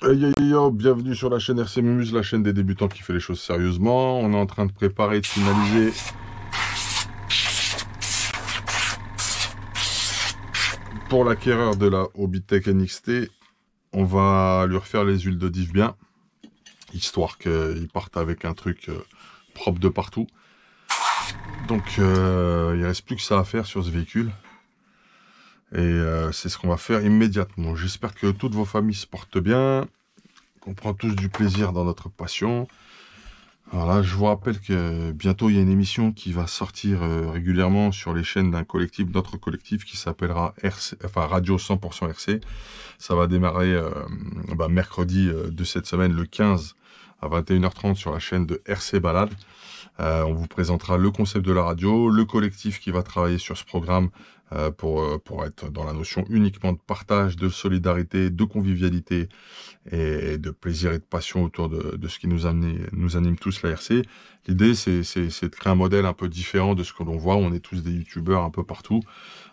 Yo, bienvenue sur la chaîne RC Mumuse, la chaîne des débutants qui fait les choses sérieusement. On est en train de préparer, de finaliser pour l'acquéreur de la Hobbytech NXT. On va lui refaire les huiles de diff bien, histoire qu'il parte avec un truc propre de partout. Donc il reste plus que ça à faire sur ce véhicule. Et c'est ce qu'on va faire immédiatement. J'espère que toutes vos familles se portent bien, qu'on prend tous du plaisir dans notre passion. Voilà, je vous rappelle que bientôt il y a une émission qui va sortir régulièrement sur les chaînes d'un collectif, notre collectif qui s'appellera Radio 100% RC. Ça va démarrer mercredi de cette semaine, le 15 à 21h30 sur la chaîne de RC Balade. On vous présentera le concept de la radio, le collectif qui va travailler sur ce programme pour être dans la notion uniquement de partage, de solidarité, de convivialité et de plaisir et de passion autour de ce qui nous anime tous la RC. L'idée, c'est de créer un modèle un peu différent de ce que l'on voit. On est tous des youtubeurs un peu partout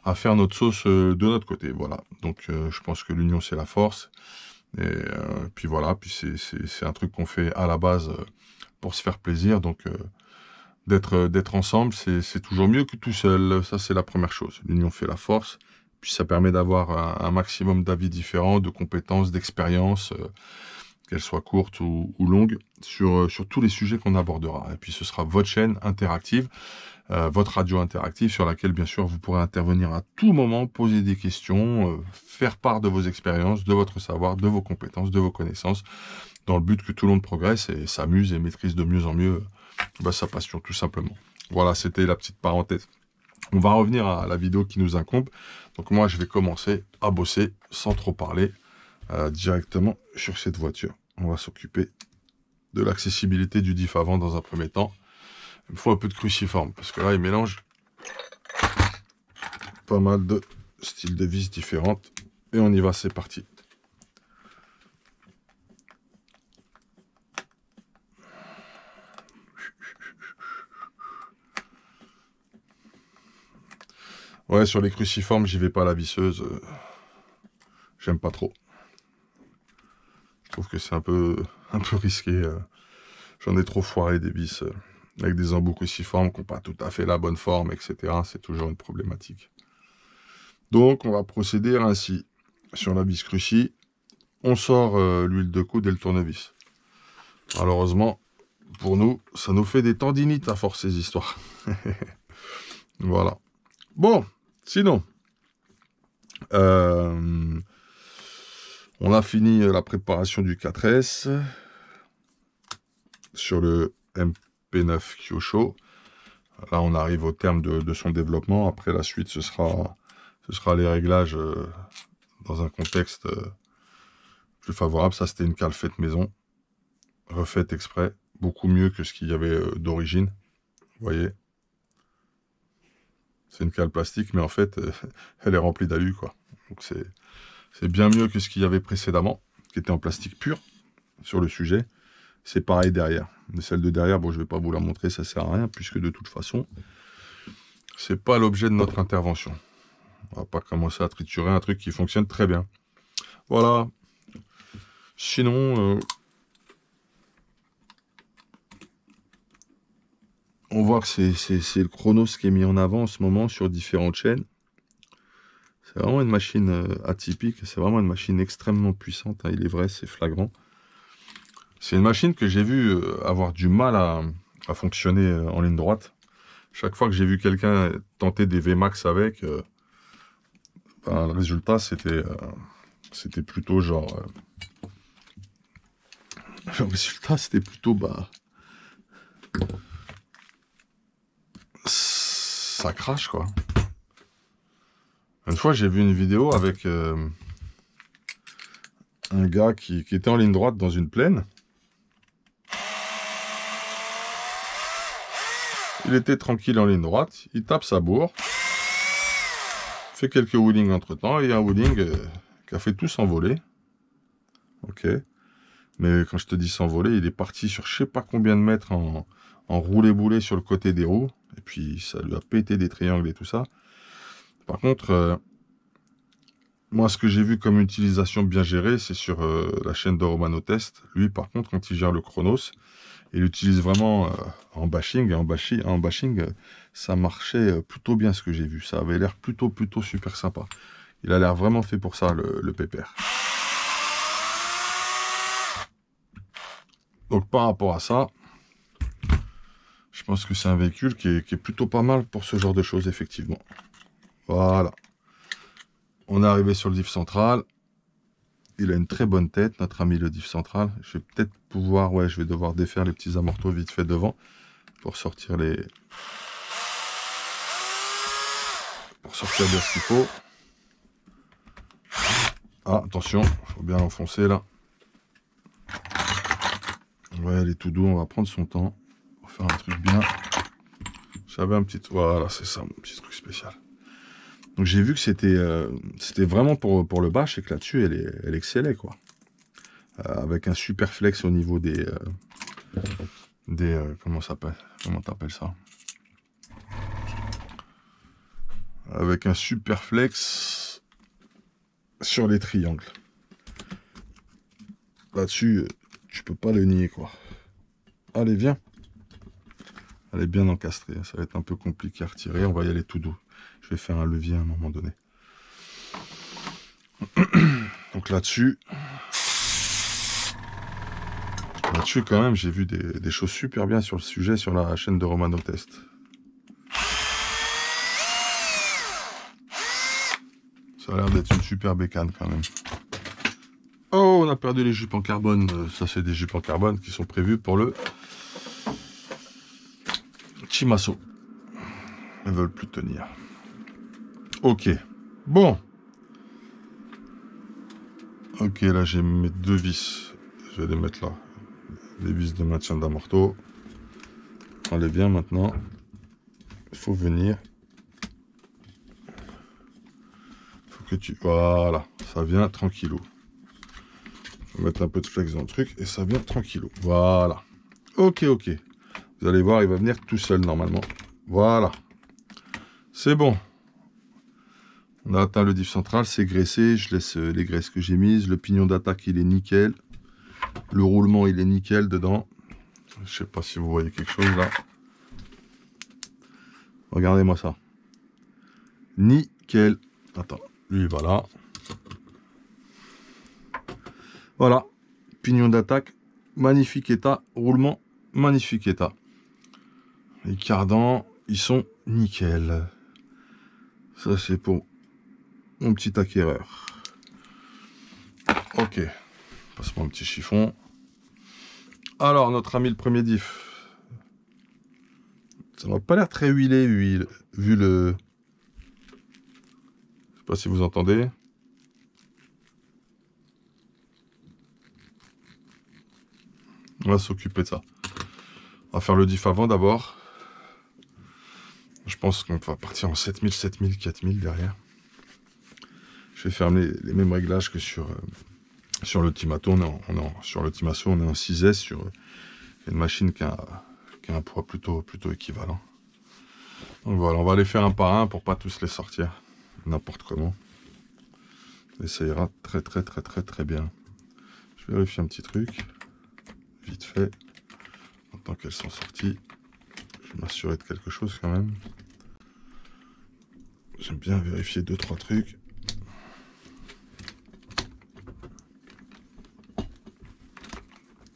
à faire notre sauce de notre côté. Voilà. Donc, je pense que l'union, c'est la force. Et puis voilà. Puis c'est un truc qu'on fait à la base pour se faire plaisir. Donc, d'être ensemble, c'est toujours mieux que tout seul. Ça, c'est la première chose. L'union fait la force. Puis ça permet d'avoir un maximum d'avis différents, de compétences, d'expériences, qu'elles soient courtes ou longues, sur tous les sujets qu'on abordera. Et puis ce sera votre chaîne interactive, votre radio interactive, sur laquelle, bien sûr, vous pourrez intervenir à tout moment, poser des questions, faire part de vos expériences, de votre savoir, de vos compétences, de vos connaissances, dans le but que tout le monde progresse et s'amuse et maîtrise de mieux en mieux sa passion, tout simplement. Voilà, c'était la petite parenthèse. On va revenir à la vidéo qui nous incombe. Donc moi, je vais commencer à bosser sans trop parler directement sur cette voiture. On va s'occuper de l'accessibilité du diff avant dans un premier temps. Il me faut un peu de cruciforme parce que là, il mélange pas mal de styles de vis différentes. Et on y va, c'est parti. Ouais, sur les cruciformes, j'y vais pas à la visseuse. J'aime pas trop. Je trouve que c'est un peu risqué. J'en ai trop foiré des vis avec des embouts cruciformes qui n'ont pas tout à fait la bonne forme, etc. C'est toujours une problématique. Donc, on va procéder ainsi. Sur la vis cruci, on sort l'huile de coude et le tournevis. Malheureusement, pour nous, ça nous fait des tendinites à force ces histoires. Voilà. Bon, sinon, on a fini la préparation du 4S sur le MP9 Kyosho. Là, on arrive au terme de son développement. Après, la suite, ce sera les réglages dans un contexte plus favorable. Ça, c'était une cale faite maison, refaite exprès, beaucoup mieux que ce qu'il y avait d'origine. Vous voyez, c'est une cale plastique, mais en fait, elle est remplie d'alu, quoi. Donc, c'est bien mieux que ce qu'il y avait précédemment, qui était en plastique pur sur le sujet. C'est pareil derrière. Mais celle de derrière, bon, je ne vais pas vous la montrer, ça sert à rien, puisque de toute façon, c'est pas l'objet de notre intervention. On va pas commencer à triturer un truc qui fonctionne très bien. Voilà. Sinon, on voit que c'est le Chronos qui est mis en avant en ce moment sur différentes chaînes. C'est vraiment une machine atypique, c'est vraiment une machine extrêmement puissante, hein, il est vrai, c'est flagrant. C'est une machine que j'ai vu avoir du mal à fonctionner en ligne droite. Chaque fois que j'ai vu quelqu'un tenter des VMAX avec, le résultat c'était plutôt genre... le résultat c'était plutôt ça crache, quoi. Une fois, j'ai vu une vidéo avec un gars qui était en ligne droite dans une plaine. Il était tranquille en ligne droite, il tape sa bourre, fait quelques wheelings entre-temps, et un wheeling qui a fait tout s'envoler. Ok. Mais quand je te dis s'envoler, il est parti sur je sais pas combien de mètres en roulé-boulé sur le côté des roues, et puis ça lui a pété des triangles et tout ça. Par contre... Moi, ce que j'ai vu comme utilisation bien gérée, c'est sur la chaîne de Romano Test. Lui, par contre, quand il gère le Chronos, il l'utilise vraiment en bashing. Et en bashing, ça marchait plutôt bien ce que j'ai vu. Ça avait l'air plutôt super sympa. Il a l'air vraiment fait pour ça, le pépère. Donc par rapport à ça, je pense que c'est un véhicule qui est plutôt pas mal pour ce genre de choses, effectivement. Voilà. On est arrivé sur le diff central. Il a une très bonne tête, notre ami le diff central. Je vais peut-être pouvoir, ouais, je vais devoir défaire les petits amortos vite fait devant pour sortir les... Pour sortir bien ce qu'il faut. Ah, attention, il faut bien l'enfoncer là. Ouais, elle est tout doux, on va prendre son temps. On va faire un truc bien. J'avais un petit... Voilà, c'est ça, mon petit truc spécial. Donc j'ai vu que c'était vraiment pour le bash et que là-dessus, elle excellait, quoi. Avec un super flex au niveau des comment t'appelles ça? Avec un super flex sur les triangles. Là-dessus, tu peux pas le nier, quoi. Allez, viens. Elle est bien encastrée. Ça va être un peu compliqué à retirer. On va y aller tout doux. Je vais faire un levier à un moment donné. Donc là-dessus, quand même, j'ai vu des choses super bien sur le sujet sur la chaîne de Romano Test. Ça a l'air d'être une super bécane quand même. Oh, on a perdu les jupes en carbone. Ça, c'est des jupes en carbone qui sont prévues pour le Chimasso. Elles veulent plus tenir. Ok. Bon. Ok, là, j'ai mes deux vis. Je vais les mettre là. Les vis de maintien d'amorto. Allez, viens maintenant. Il faut venir. Faut que tu... Voilà. Ça vient tranquillou. Je vais mettre un peu de flex dans le truc et ça vient tranquillou. Voilà. Ok, ok. Vous allez voir, il va venir tout seul normalement. Voilà. C'est bon. On a atteint le diff central, c'est graissé. Je laisse les graisses que j'ai mises. Le pignon d'attaque, il est nickel. Le roulement, il est nickel dedans. Je sais pas si vous voyez quelque chose là. Regardez-moi ça. Nickel. Attends, lui, il va là. Voilà. Pignon d'attaque, magnifique état. Roulement, magnifique état. Les cardans, ils sont nickel. Ça, c'est pour mon petit acquéreur. Ok. Passe-moi un petit chiffon. Alors, notre ami le premier diff. Ça n'a pas l'air très huilé, vu le... Je sais pas si vous entendez. On va s'occuper de ça. On va faire le diff avant d'abord. Je pense qu'on va partir en 7000, 7000, 4000 derrière. Je vais faire les mêmes réglages que sur le Timato. Sur le Timasso, on est en 6S sur une machine qui a un poids plutôt équivalent. Donc voilà, on va les faire un par un pour pas tous les sortir n'importe comment. Et ça ira très bien. Je vérifie un petit truc, vite fait, en tant qu'elles sont sorties. Je vais m'assurer de quelque chose quand même. J'aime bien vérifier 2-3 trucs.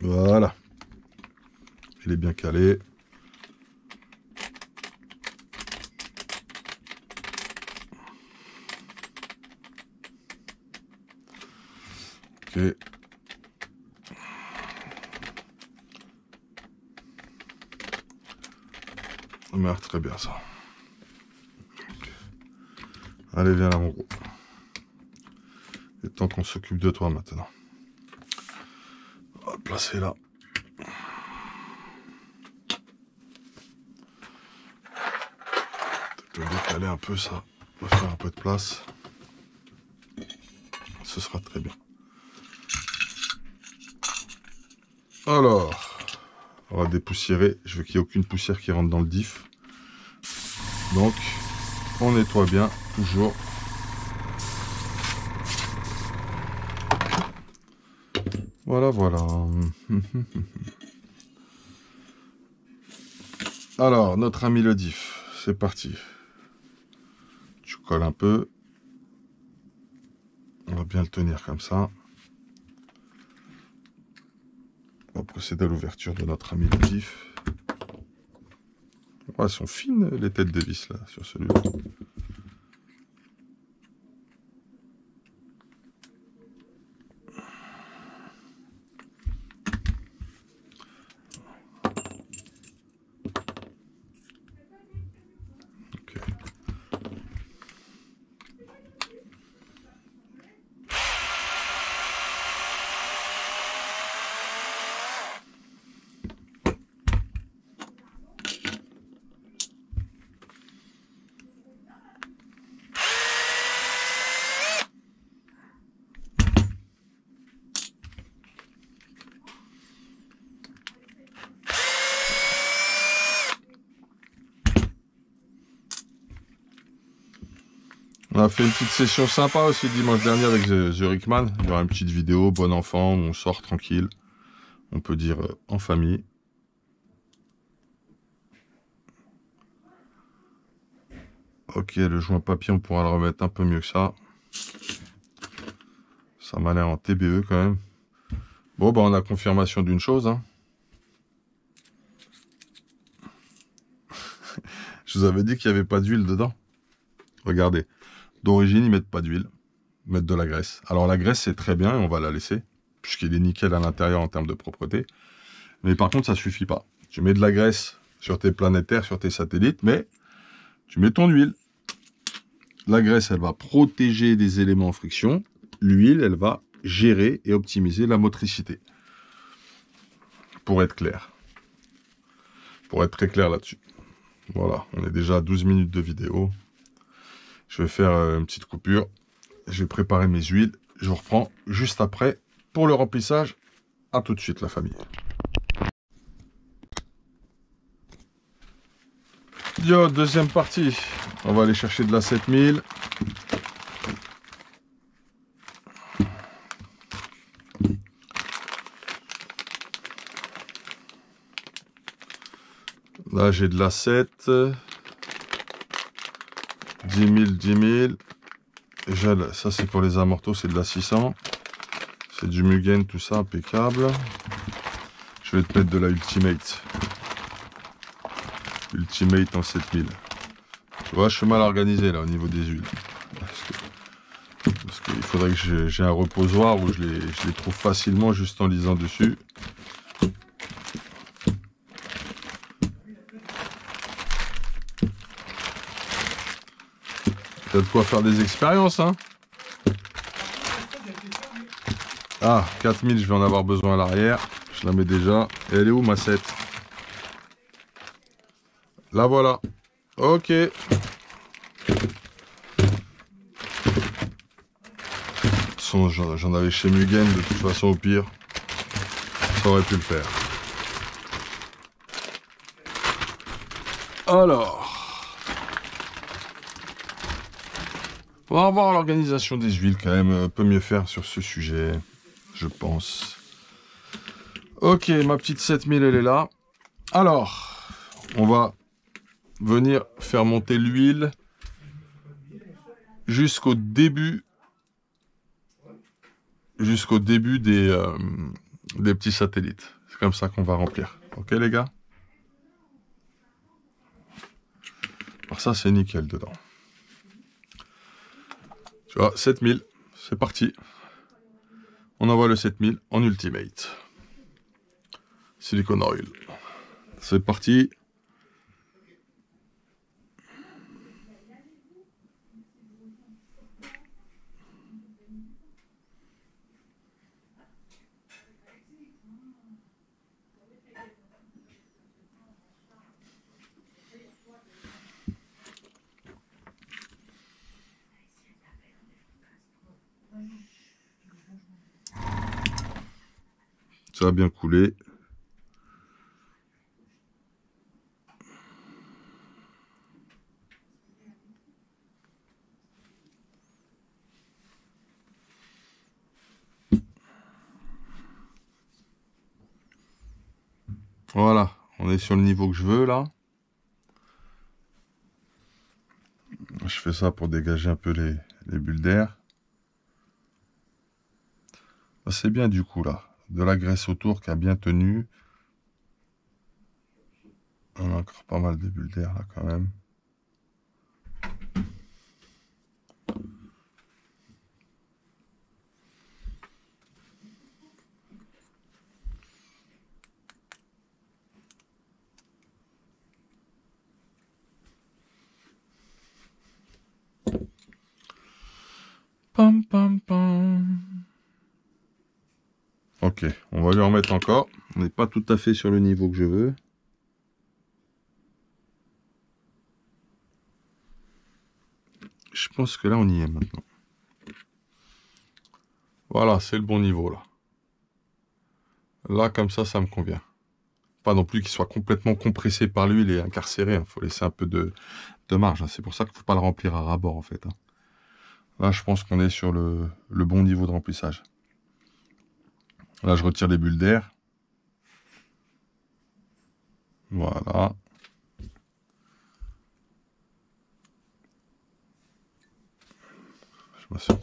Voilà. Il est bien calé. Ok. Ça m'a l'air très bien ça. Okay. Allez, viens là mon gros. Il est temps qu'on s'occupe de toi maintenant. On va le placer là. Peut-être le décaler un peu ça. On va faire un peu de place. Ce sera très bien. Alors, on va dépoussiérer. Je veux qu'il n'y ait aucune poussière qui rentre dans le diff. Donc, on nettoie bien, toujours. Voilà, voilà. Alors, notre ami le diff, c'est parti. Tu colles un peu. On va bien le tenir comme ça. On va procéder à l'ouverture de notre ami le diff. Oh, elles sont fines les têtes de vis là, sur celui-là. Ok. On a fait une petite session sympa aussi dimanche dernier avec The Rickman. Il y aura une petite vidéo, bon enfant, où on sort tranquille. On peut dire en famille. Ok, le joint papier, on pourra le remettre un peu mieux que ça. Ça m'a l'air en TBE quand même. Bon, bah on a confirmation d'une chose. Hein. Je vous avais dit qu'il n'y avait pas d'huile dedans. Regardez. D'origine, ils mettent pas d'huile. Ils mettent de la graisse. Alors la graisse, c'est très bien et on va la laisser. Puisqu'il est nickel à l'intérieur en termes de propreté. Mais par contre, ça suffit pas. Tu mets de la graisse sur tes planétaires, sur tes satellites, mais tu mets ton huile. La graisse, elle va protéger des éléments en friction. L'huile, elle va gérer et optimiser la motricité. Pour être clair. Pour être très clair là-dessus. Voilà, on est déjà à 12 minutes de vidéo. Je vais faire une petite coupure. Je vais préparer mes huiles. Je vous reprends juste après pour le remplissage. À tout de suite, la famille. Yo, deuxième partie. On va aller chercher de la 7000. Là, j'ai de la 7. 10 000, 10 000. Ça, c'est pour les amortos, c'est de la 600. C'est du Mugen, tout ça, impeccable. Je vais te mettre de la Ultimate. Ultimate en 7000. Tu vois, je suis mal organisé là au niveau des huiles. Parce qu'il faudrait que j'ai un reposoir où je les trouve facilement juste en lisant dessus. T'as de quoi faire des expériences, hein. Ah, 4000, je vais en avoir besoin à l'arrière. Je la mets déjà. Et elle est où, ma 7? La voilà. Ok. J'en avais chez Mugen, de toute façon, au pire. Ça aurait pu le faire. Alors. On va voir l'organisation des huiles, quand même. Peut mieux faire sur ce sujet, je pense. Ok, ma petite 7000, elle est là. Alors, on va venir faire monter l'huile jusqu'au début des petits satellites. C'est comme ça qu'on va remplir. Ok, les gars? Alors ça, c'est nickel dedans. Tu vois, 7000, c'est parti. On envoie le 7000 en Ultimate. Silicone Oil. C'est parti. Ça a bien coulé. Voilà, on est sur le niveau que je veux là. Je fais ça pour dégager un peu les bulles d'air. C'est bien du coup là. De la graisse autour qui a bien tenu. On a encore pas mal de bulles d'air là quand même. Pam pam pam. Ok, on va lui remettre encore. On n'est pas tout à fait sur le niveau que je veux. Je pense que là on y est maintenant. Voilà, c'est le bon niveau là. Là comme ça me convient. Pas non plus qu'il soit complètement compressé par l'huile et incarcéré. Il faut laisser un peu de marge. C'est pour ça qu'il ne faut pas le remplir à ras-bord en fait. Là je pense qu'on est sur le bon niveau de remplissage. Là je retire les bulles d'air. Voilà. Je m'assure.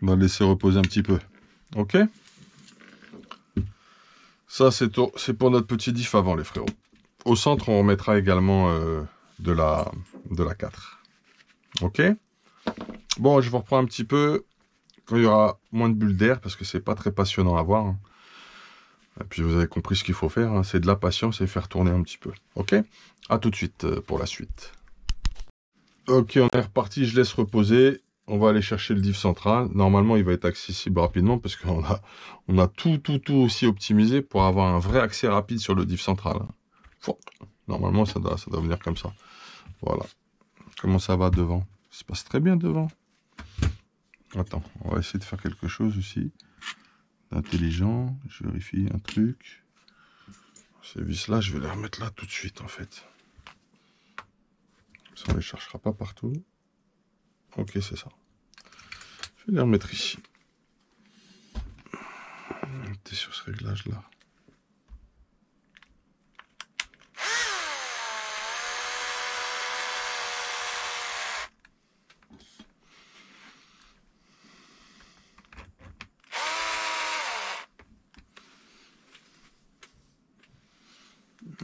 On va le laisser reposer un petit peu. Ok. Ça, c'est pour notre petit diff avant, les frérots. Au centre, on remettra également de la 4. Ok. Bon, je vous reprends un petit peu quand il y aura moins de bulles d'air, parce que c'est pas très passionnant à voir. Et puis, vous avez compris ce qu'il faut faire. C'est de la patience et faire tourner un petit peu. Ok. À tout de suite pour la suite. Ok, on est reparti. Je laisse reposer. On va aller chercher le diff central. Normalement, il va être accessible rapidement parce qu'on a tout aussi optimisé pour avoir un vrai accès rapide sur le diff central. Normalement, ça doit venir comme ça. Voilà. Comment ça va devant? Ça se passe très bien devant. Attends, on va essayer de faire quelque chose aussi d'intelligent. Je vérifie un truc. Ces vis-là, je vais les remettre là tout de suite en fait. Ça, on les cherchera pas partout. Ok, c'est ça. Je vais les remettre ici. T'es sur ce réglage-là.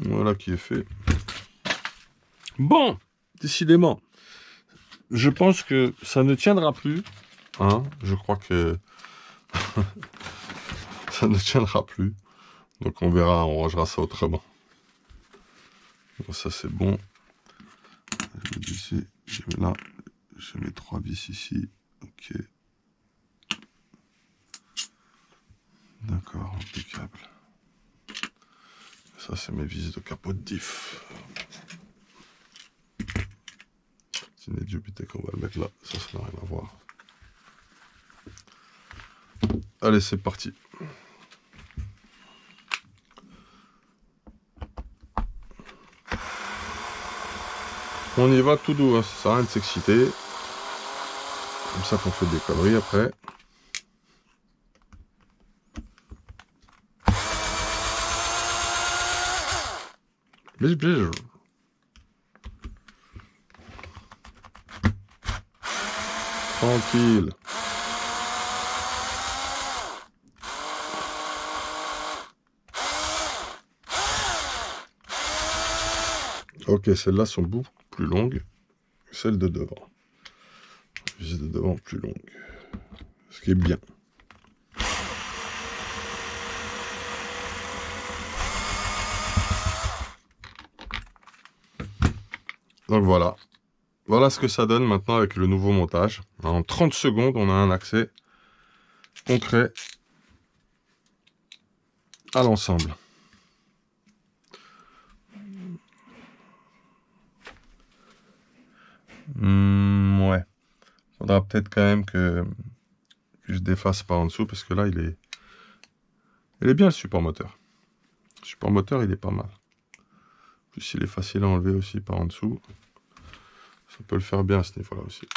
Voilà qui est fait. Bon, décidément, je pense que ça ne tiendra plus. Hein, je crois que ça ne tiendra plus. Donc on verra, on rangera ça autrement. Bon, ça c'est bon. Je mets ici, je mets là, je mets 3 vis ici. Ok. D'accord, impeccable. Ça c'est mes vis de capot de diff. C'est Jupiter, on va le mettre là, ça n'a rien à voir. Allez, c'est parti. On y va tout doux, hein. Ça sert à rien de s'exciter. Comme ça qu'on fait des conneries après. Blige, blige. Tranquille. Ok, celles-là sont beaucoup plus longues que celles de devant. Les vis de devant plus longues. Ce qui est bien. Donc voilà. Voilà ce que ça donne maintenant avec le nouveau montage. En 30 secondes, on a un accès concret à l'ensemble. Ouais. Faudra peut-être quand même que je défasse par en dessous parce que là, il est bien le support moteur. Le support moteur, il est pas mal. En plus, il est facile à enlever aussi par en dessous. Ça peut le faire bien à ce niveau-là aussi.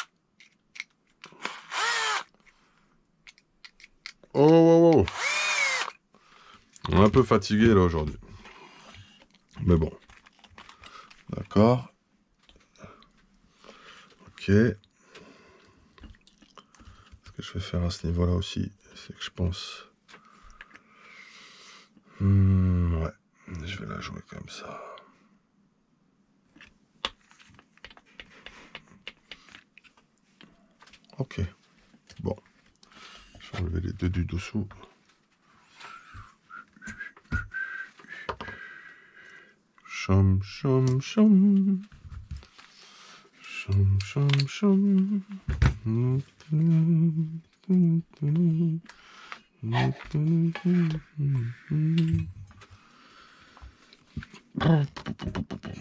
Oh, oh, oh. On est un peu fatigué là aujourd'hui. Mais bon. D'accord. Ok. Ce que je vais faire à ce niveau-là aussi, c'est que je pense... ouais. Je vais la jouer comme ça. Ok. Bon. Je vais enlever les deux du dessous. Chum, chum, chum. Chum, chum, chum.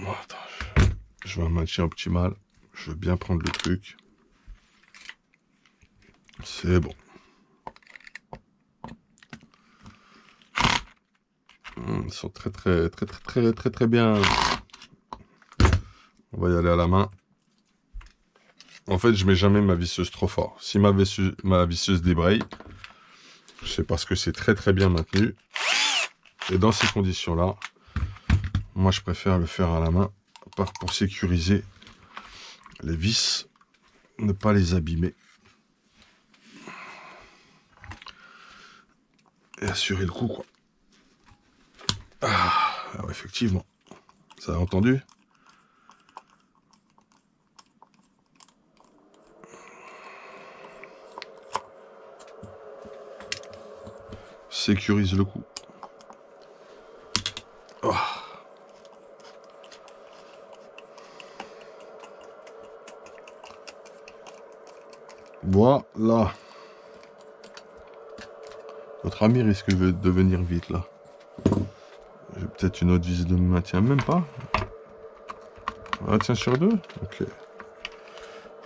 Attends, je veux un maintien optimal. Je veux bien prendre le truc. C'est bon. Ils sont très bien. On va y aller à la main. En fait, je mets jamais ma visseuse trop fort. Si ma visseuse débraye, c'est parce que c'est très bien maintenu. Et dans ces conditions-là, moi je préfère le faire à la main pour sécuriser les vis, ne pas les abîmer. Et assurer le coup, quoi. Alors effectivement, ça a entendu? Sécurise le coup. Oh. Voilà. Notre ami risque de venir vite là. J'ai peut-être une autre vis de maintien, même pas. Maintien sur deux. Ok.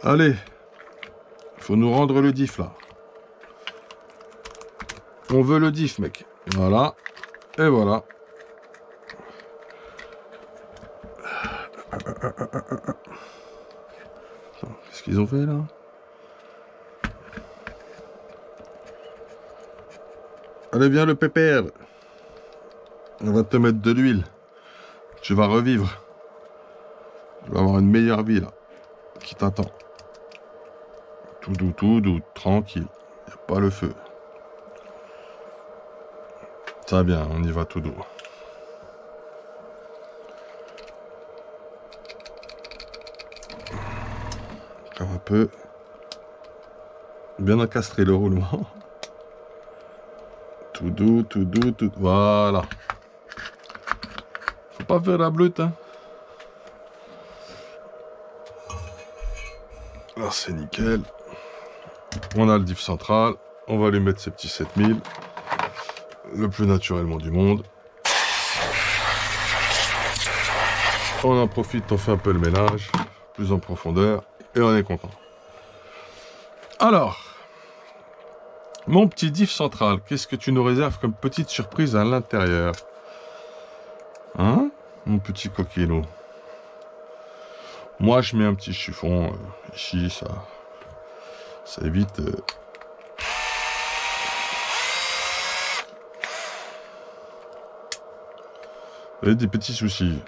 Allez. Il faut nous rendre le diff là. On veut le diff, mec. Voilà. Et voilà. Qu'est-ce qu'ils ont fait là? Allez, viens le pépère. On va te mettre de l'huile. Tu vas revivre. Tu vas avoir une meilleure vie là. Qui t'attend. Tout doux, tranquille. Y a pas le feu. Ça va bien, on y va tout doux. Encore un peu. Bien encastrer le roulement. Tout doux. Voilà. Faut pas faire la bleute, hein. Là, c'est nickel. On a le diff central. On va lui mettre ses petits 7000. Le plus naturellement du monde. On en profite, on fait un peu le ménage. Plus en profondeur. Et on est content. Alors, mon petit diff central, qu'est-ce que tu nous réserves comme petite surprise à l'intérieur? Hein, mon petit coquillot? Moi, je mets un petit chiffon ici, ça évite... des petits soucis.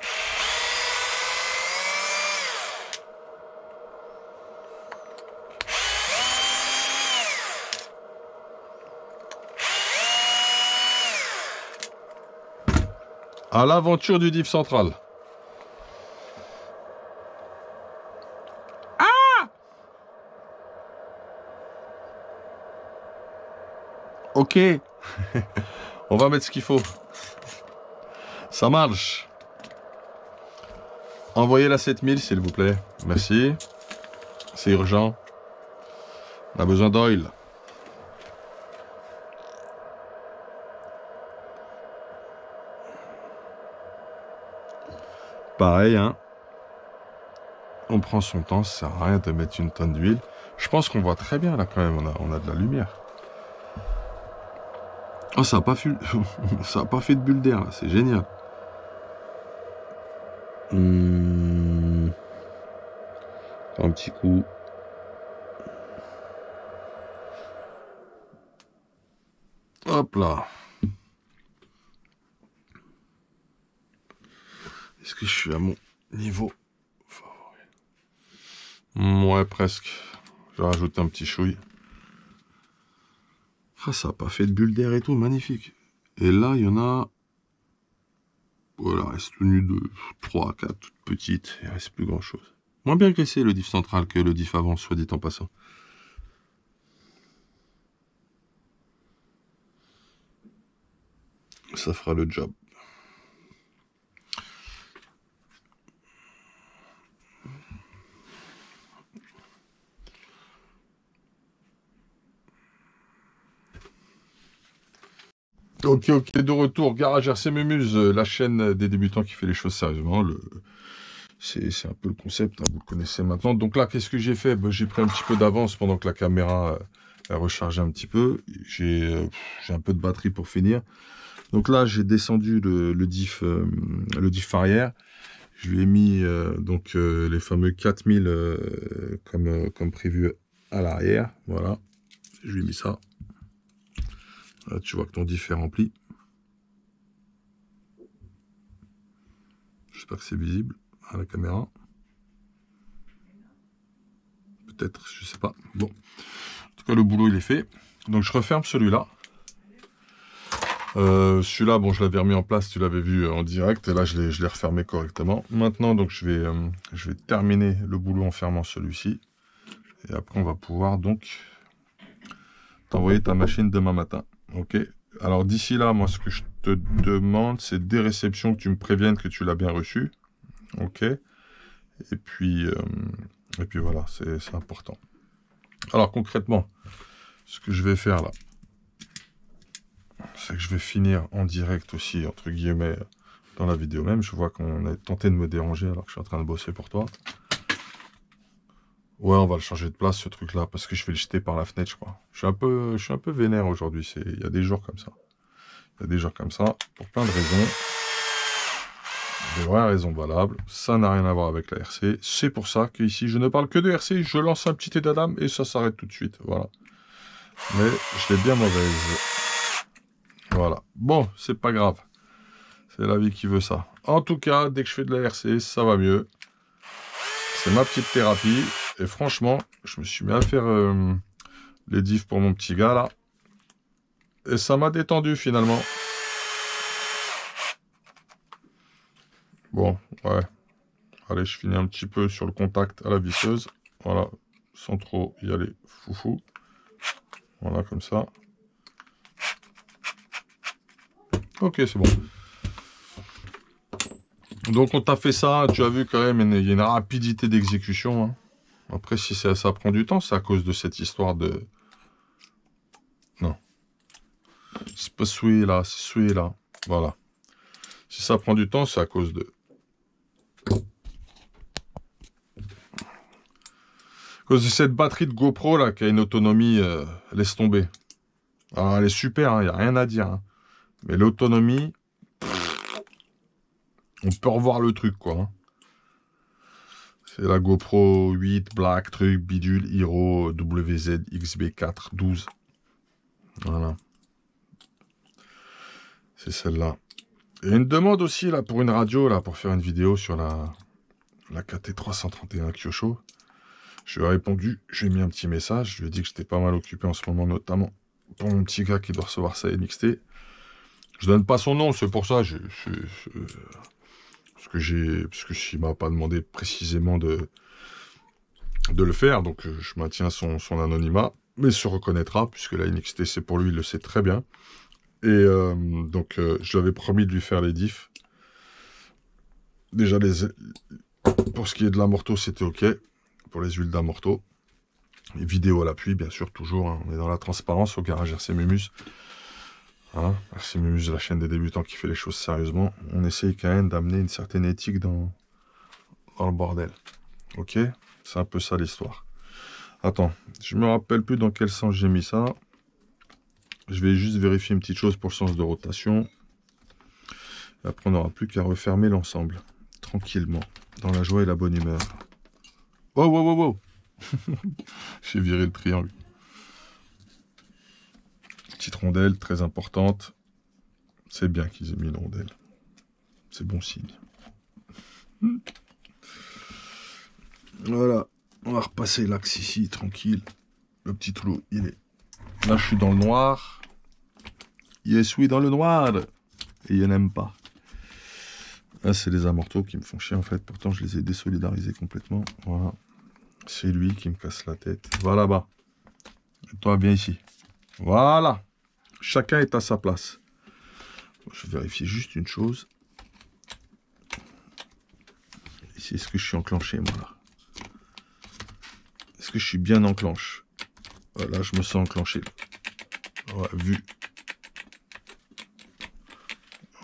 À l'aventure du diff central. Ah! Ok. On va mettre ce qu'il faut. Ça marche. Envoyez la 7000, s'il vous plaît. Merci. C'est urgent. On a besoin d'oil. Pareil, hein. On prend son temps, ça sert à rien de mettre une tonne d'huile. Je pense qu'on voit très bien là quand même, on a de la lumière. Oh, ça n'a pas, ça a pas fait de bulle d'air là, c'est génial. Un petit coup. Hop là. Est-ce que je suis à mon niveau favori? Ouais, presque. Je vais rajouter un petit chouille. Ah, ça n'a pas fait de bulle d'air et tout, magnifique. Et là, il y en a... Voilà, il reste tenu de 3, 4, toutes petites. Il reste plus grand-chose. Moins bien graissé le diff central que le diff avant, soit dit en passant. Ça fera le job. Ok, de retour, Garage RC Mémuse, la chaîne des débutants qui fait les choses sérieusement. C'est un peu le concept, hein, vous le connaissez maintenant. Donc là, qu'est-ce que j'ai fait? J'ai pris un petit peu d'avance pendant que la caméra a rechargé un petit peu. J'ai un peu de batterie pour finir. Donc là, j'ai descendu le diff arrière. Je lui ai mis les fameux 4000 comme prévu à l'arrière. Voilà, je lui ai mis ça. Là, tu vois que ton diff est rempli. J'espère que c'est visible à la caméra. Peut-être, je sais pas. Bon, en tout cas, le boulot, il est fait. Donc, je referme celui-là. Celui-là, bon, je l'avais remis en place, tu l'avais vu en direct. Et là, je l'ai refermé correctement. Maintenant, donc, je vais terminer le boulot en fermant celui-ci. Et après, on va pouvoir, donc, t'envoyer ta machine demain matin. Ok. Alors, d'ici là, moi, ce que je te demande, c'est des réceptions que tu me préviennes que tu l'as bien reçu. Ok. Et puis voilà, c'est important. Alors concrètement, ce que je vais faire là, c'est que je vais finir en direct aussi, entre guillemets, dans la vidéo même. Je vois qu'on a tenté de me déranger alors que je suis en train de bosser pour toi. Ouais, on va le changer de place ce truc là, parce que je vais le jeter par la fenêtre, je crois. Je suis un peu vénère aujourd'hui, il y a des jours comme ça. Il y a des jours comme ça, pour plein de raisons. Des vraies raisons valables, ça n'a rien à voir avec la RC, c'est pour ça qu'ici je ne parle que de RC, je lance un petit état d'âme et ça s'arrête tout de suite, voilà. Mais je l'ai bien mauvaise. Voilà, bon, c'est pas grave, c'est la vie qui veut ça. En tout cas, dès que je fais de la RC, ça va mieux. C'est ma petite thérapie, et franchement, je me suis mis à faire les diffs pour mon petit gars là, et ça m'a détendu finalement. Bon, ouais. Allez, je finis un petit peu sur le contact à la visseuse. Voilà, sans trop y aller foufou. Voilà, comme ça. Ok, c'est bon. Donc, on t'a fait ça. Tu as vu quand même, il y a une rapidité d'exécution. Hein. Après, si ça prend du temps, c'est à cause de cette histoire de... Non. C'est pas celui-là, c'est celui-là. Voilà. Si ça prend du temps, c'est à cause de... À cause de cette batterie de GoPro là, qui a une autonomie, laisse tomber. Alors, elle est super, il n'y a rien à dire. Hein. Mais l'autonomie, on peut revoir le truc, quoi. Hein. C'est la GoPro 8 Black truc bidule Hero WZ XB4 12. Voilà. C'est celle-là. Et une demande aussi là pour une radio, là, pour faire une vidéo sur la KT331 Kyosho. Je lui ai répondu, je lui ai mis un petit message, je lui ai dit que j'étais pas mal occupé en ce moment, notamment pour mon petit gars qui doit recevoir sa NXT. Je donne pas son nom, c'est pour ça, parce que s'il m'a pas demandé précisément de le faire, donc je maintiens son anonymat, mais il se reconnaîtra, puisque la NXT c'est pour lui, il le sait très bien. Et donc je lui avais promis de lui faire les diffs. Déjà, pour ce qui est de l'amorto, c'était ok. Pour les huiles d'amorto. Et vidéo à l'appui, bien sûr, toujours. Hein. On est dans la transparence au garage RC Mémuse. Hein, RC Mémuse, la chaîne des débutants qui fait les choses sérieusement. On essaye quand même d'amener une certaine éthique dans le bordel. Ok? C'est un peu ça l'histoire. Attends, je me rappelle plus dans quel sens j'ai mis ça. Je vais juste vérifier une petite chose pour le sens de rotation. Après, on n'aura plus qu'à refermer l'ensemble. Tranquillement. Dans la joie et la bonne humeur. Oh, wow, wow, wow. J'ai viré le triangle. petite rondelle très importante. C'est bien qu'ils aient mis une rondelle. C'est bon signe. Voilà. On va repasser l'axe ici, tranquille. Le petit trou, il est... Là, je suis dans le noir. Yes, oui, dans le noir. Et il n'aime pas. Là, c'est les amortos qui me font chier, en fait. Pourtant, je les ai désolidarisés complètement. Voilà. C'est lui qui me casse la tête. Va là-bas. Et toi, viens ici. Voilà. Chacun est à sa place. Je vais vérifier juste une chose. Ici, est-ce que je suis enclenché, moi, là? Est-ce que je suis bien enclenché? Voilà, je me sens enclenché. Ouais, vu.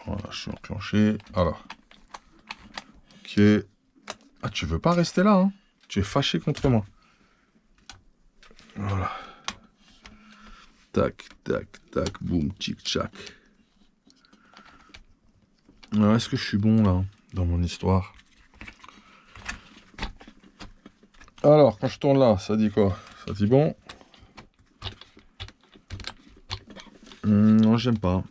Voilà, je suis enclenché. Alors. Ok. Ah, tu veux pas rester là, hein? Tu es fâché contre moi. Voilà. Tac, tac, tac, boum, tic, tchac. Alors, est-ce que je suis bon, là, dans mon histoire? Alors, quand je tourne là, ça dit quoi? Ça dit bon? Non, j'aime pas.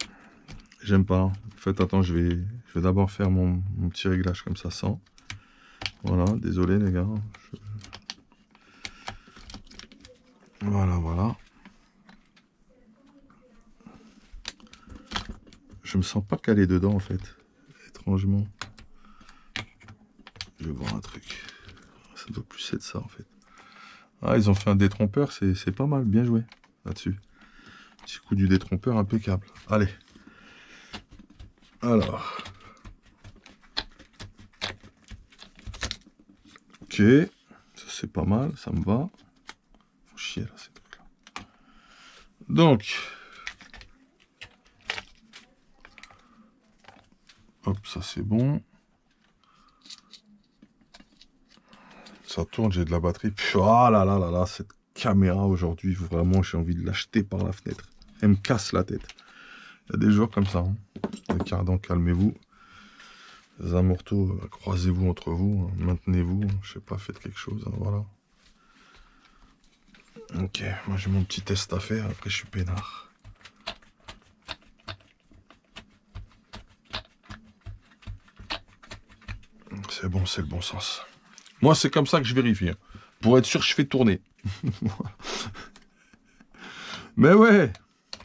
J'aime pas. En fait, attends, je vais d'abord faire mon petit réglage comme ça, sans. Voilà, désolé les gars. Voilà, voilà. Je me sens pas calé dedans, en fait. Étrangement. Je vais voir un truc. Ça doit plus être ça, en fait. Ah, ils ont fait un détrompeur, c'est pas mal. Bien joué, là-dessus. Petit coup du détrompeur impeccable. Allez. Alors. Ok. Ça, c'est pas mal, ça me va. Faut chier, là, ces trucs-là. Donc. Hop, ça, c'est bon. Ça tourne, j'ai de la batterie. Ah là là là là, cette caméra aujourd'hui, vraiment, j'ai envie de l'acheter par la fenêtre. Elle me casse la tête. Il y a des jours comme ça. Hein. Les cardans, calmez-vous. Les amortos, croisez-vous entre vous. Hein. Maintenez-vous. Je sais pas, faites quelque chose. Hein, voilà. Ok, moi j'ai mon petit test à faire. Après, je suis peinard. C'est bon, c'est le bon sens. Moi, c'est comme ça que je vérifie. Hein. Pour être sûr, je fais tourner. Mais ouais,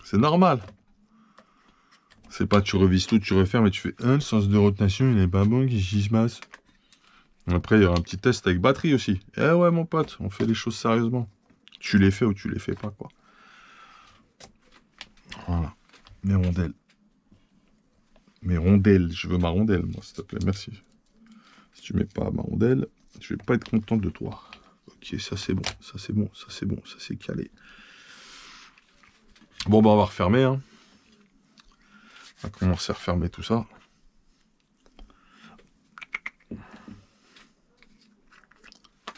c'est normal. C'est pas tu revises tout, tu refermes et tu fais le sens de rotation, il est pas bon, qu'est-ce qui se passe? Après, il y aura un petit test avec batterie aussi. Eh ouais, mon pote, on fait les choses sérieusement. Tu les fais ou tu les fais pas, quoi. Voilà. Mes rondelles. Mes rondelles. Je veux ma rondelle, moi, s'il te plaît, merci. Si tu mets pas ma rondelle, je vais pas être content de toi. Ok, ça c'est bon, ça c'est bon, ça c'est bon, ça c'est calé. Bon, bah, on va refermer, hein. On va commencer à refermer tout ça.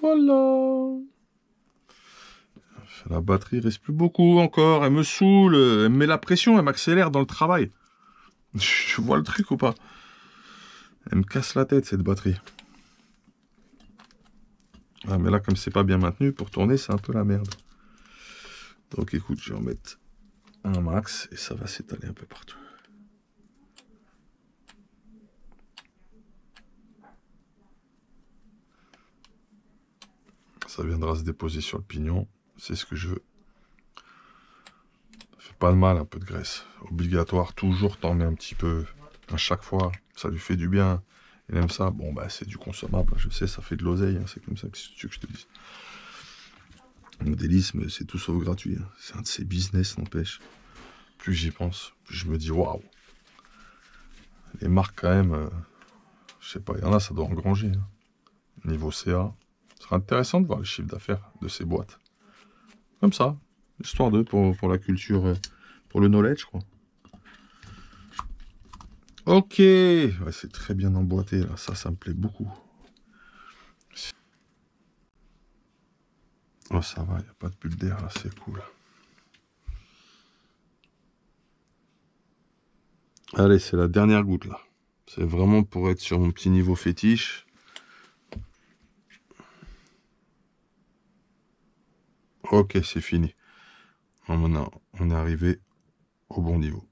Voilà. La batterie reste plus beaucoup encore. Elle me saoule. Elle me met la pression. Elle m'accélère dans le travail. Tu vois le truc ou pas? Elle me casse la tête, cette batterie. Ah, mais là, comme c'est pas bien maintenu, pour tourner, c'est un peu la merde. Donc, écoute, je vais en mettre un max et ça va s'étaler un peu partout. Ça viendra se déposer sur le pignon. C'est ce que je veux. Ça fait pas de mal, un peu de graisse. Obligatoire, toujours t'en mets un petit peu. À chaque fois, ça lui fait du bien. Il aime ça. Bon, bah, c'est du consommable. Je sais, ça fait de l'oseille. Hein. C'est comme ça que tu veux que je te dise. Modélisme, c'est tout sauf gratuit. Hein. C'est un de ces business, n'empêche. Plus j'y pense, plus je me dis waouh. Les marques, quand même, je sais pas, il y en a, ça doit engranger. Hein. Niveau CA. Ce sera intéressant de voir le chiffre d'affaires de ces boîtes. Comme ça, histoire d'eux pour la culture, pour le knowledge, quoi. Ok, ouais, c'est très bien emboîté, là. Ça me plaît beaucoup. Oh, ça va, il n'y a pas de bulle d'air, là, c'est cool. Allez, c'est la dernière goutte, là. C'est vraiment pour être sur mon petit niveau fétiche. Ok, c'est fini. Maintenant, on est arrivé au bon niveau.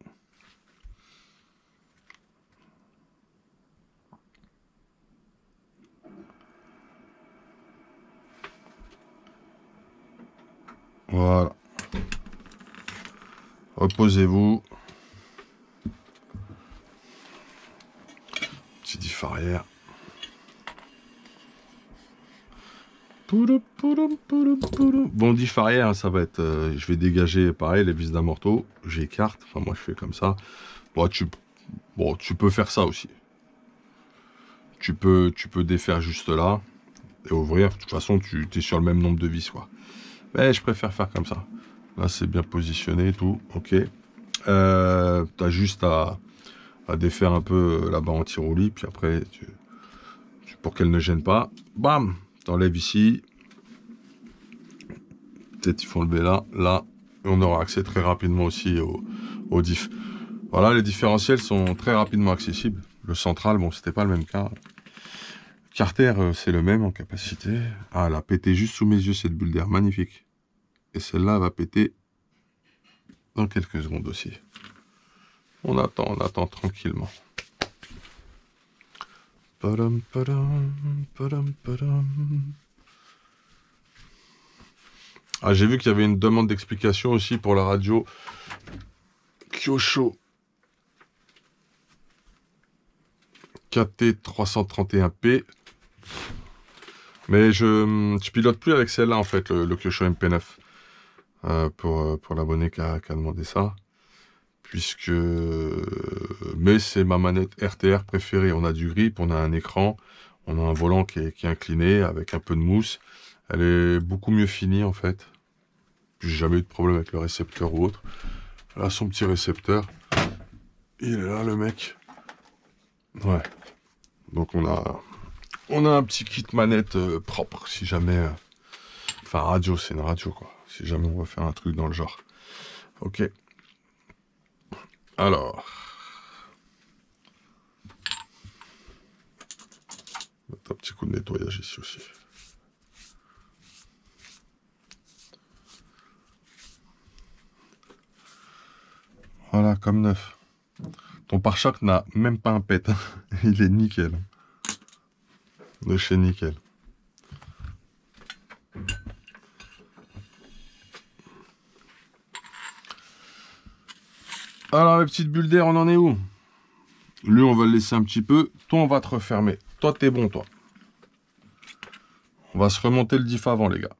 Voilà. Reposez-vous. Petit diff arrière. Bon, diff arrière, ça va être... je vais dégager, pareil, les vis d'amorto. J'écarte. Enfin, moi, je fais comme ça. Bon, tu peux faire ça aussi. Tu peux défaire juste là et ouvrir. De toute façon, tu es sur le même nombre de vis, quoi. Mais je préfère faire comme ça. Là, c'est bien positionné et tout. Ok. T'as juste à défaire un peu la barre anti-roulis. Puis après, pour qu'elle ne gêne pas, bam, t'enlèves ici. Peut-être il faut enlever là, là. Et on aura accès très rapidement aussi au diff. Voilà, les différentiels sont très rapidement accessibles. Le central, bon, c'était pas le même cas. Carter, c'est le même en capacité. Ah, elle a pété juste sous mes yeux cette bulle d'air, magnifique. Et celle-là va péter dans quelques secondes aussi. On attend tranquillement. Padam, padam, padam, padam. Ah, j'ai vu qu'il y avait une demande d'explication aussi pour la radio Kyosho KT331P. Mais je pilote plus avec celle-là en fait, le Kyosho MP9. Pour l'abonné qui a demandé ça. Mais c'est ma manette RTR préférée. On a du grip, on a un écran, on a un volant qui est incliné avec un peu de mousse. Elle est beaucoup mieux finie en fait. J'ai jamais eu de problème avec le récepteur ou autre. Là, son petit récepteur. Il est là, le mec. Ouais. Donc on a un petit kit manette propre si jamais. Enfin, radio, c'est une radio quoi. Si jamais on va faire un truc dans le genre. Ok. Alors. Un petit coup de nettoyage ici aussi. Voilà, comme neuf. Ton pare-choc n'a même pas un pet. Il est nickel. De chez nickel. Alors, les petites bulles d'air, on en est où? Lui, on va le laisser un petit peu. Toi, on va te refermer. Toi, t'es bon, toi. On va se remonter le diff avant, les gars.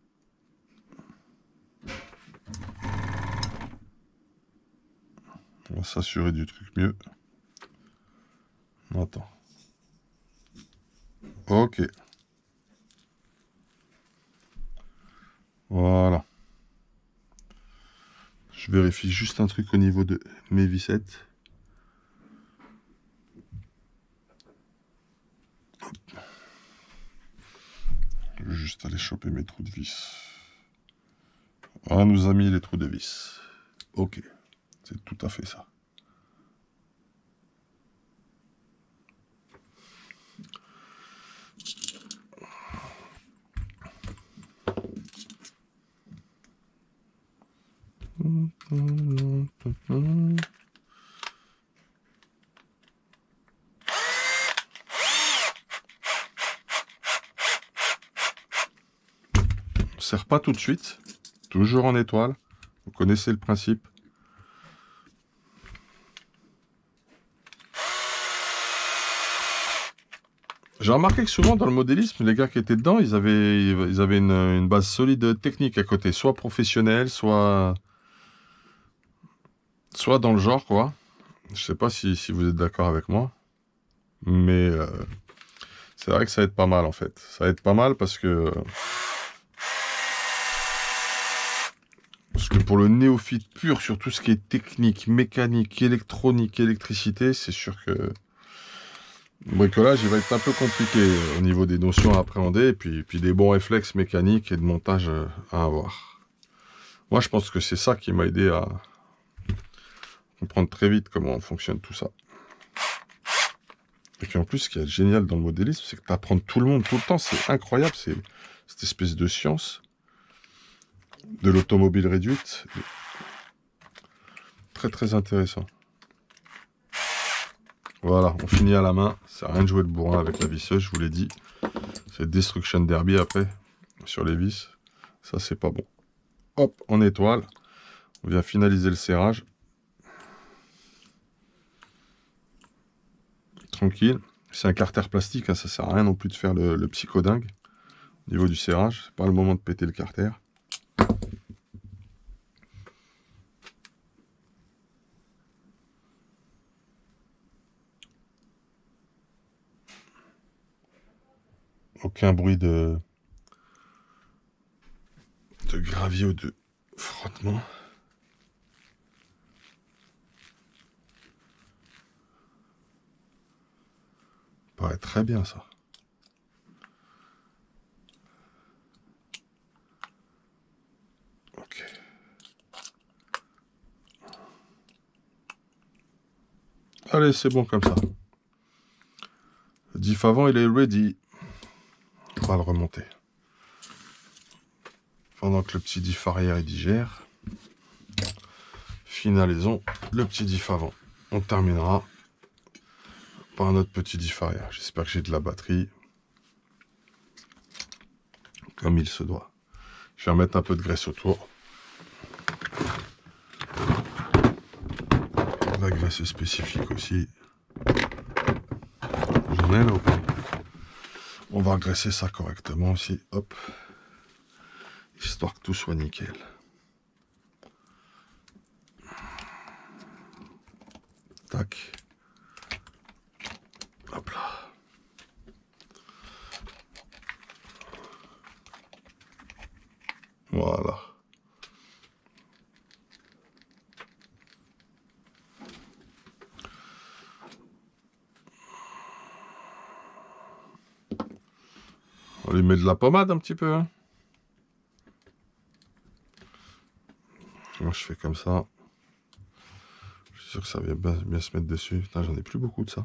On va s'assurer du truc mieux. Attends. Ok. Voilà. Je vérifie juste un truc au niveau de mes vissettes. Je vais juste aller choper mes trous de vis. On nous a mis les trous de vis. Ok. C'est tout à fait ça. On serre pas tout de suite. Toujours en étoile. Vous connaissez le principe. J'ai remarqué que souvent dans le modélisme, les gars qui étaient dedans, ils avaient une base solide technique à côté, soit professionnelle, soit dans le genre, quoi. Je sais pas si vous êtes d'accord avec moi, mais c'est vrai que ça aide pas mal en fait. Ça aide pas mal parce que pour le néophyte pur sur tout ce qui est technique, mécanique, électronique, électricité, c'est sûr que le bricolage, il va être un peu compliqué au niveau des notions à appréhender et puis des bons réflexes mécaniques et de montage à avoir. Moi, je pense que c'est ça qui m'a aidé à comprendre très vite comment fonctionne tout ça. Et puis en plus, ce qui est génial dans le modélisme, c'est que tu apprends tout le monde tout le temps. C'est incroyable, c'est cette espèce de science de l'automobile réduite. très intéressant. Voilà, on finit à la main. Ça sert à rien de jouer le bourrin avec la visseuse, je vous l'ai dit. C'est Destruction Derby après, sur les vis. Ça, c'est pas bon. Hop, en étoile. On vient finaliser le serrage. Tranquille. C'est un carter plastique, hein, ça sert à rien non plus de faire le psychodingue. Au niveau du serrage, c'est pas le moment de péter le carter. Aucun bruit de gravier ou de frottement. Paraît très bien ça. Ok. Allez, c'est bon comme ça. Le diff avant, il est ready. On va le remonter. Pendant que le petit diff arrière il digère. Finalisons le petit diff avant. On terminera par un autre petit diff arrière. J'espère que j'ai de la batterie. Comme il se doit. Je vais remettre un peu de graisse autour. La graisse spécifique aussi. J'en ai là ou pas? On va graisser ça correctement aussi. Hop. Histoire que tout soit nickel. Tac. Hop là. Voilà. On lui met de la pommade un petit peu. Hein. Moi je fais comme ça. Je suis sûr que ça va bien se mettre dessus. Putain, j'en ai plus beaucoup de ça.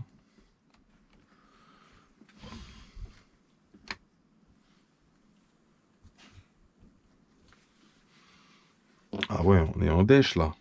Ah ouais, on est en dèche là.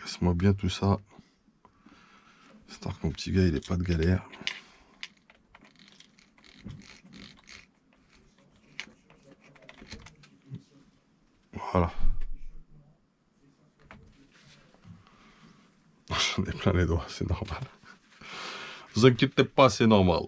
Laisse-moi bien tout ça. Histoire que mon petit gars il ait pas de galère. Voilà. J'en ai plein les doigts, c'est normal. Vous inquiétez pas, c'est normal.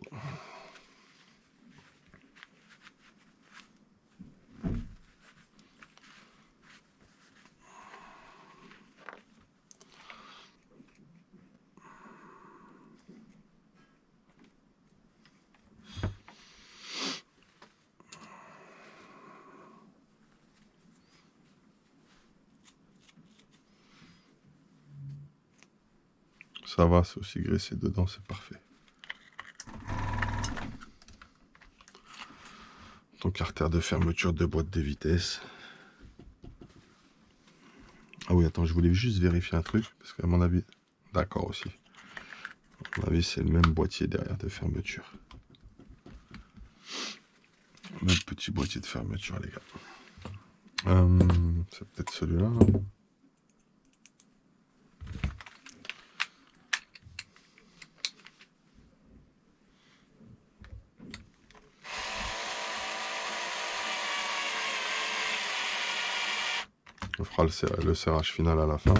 Ça va, c'est aussi graissé dedans, c'est parfait. Ton carter de fermeture de boîte de vitesse. Ah oui, attends, je voulais juste vérifier un truc, parce qu'à mon avis, d'accord aussi. À mon avis, c'est le même boîtier derrière de fermeture. Même petit boîtier de fermeture, les gars. C'est peut-être celui-là, non ? On fera le serrage final à la fin.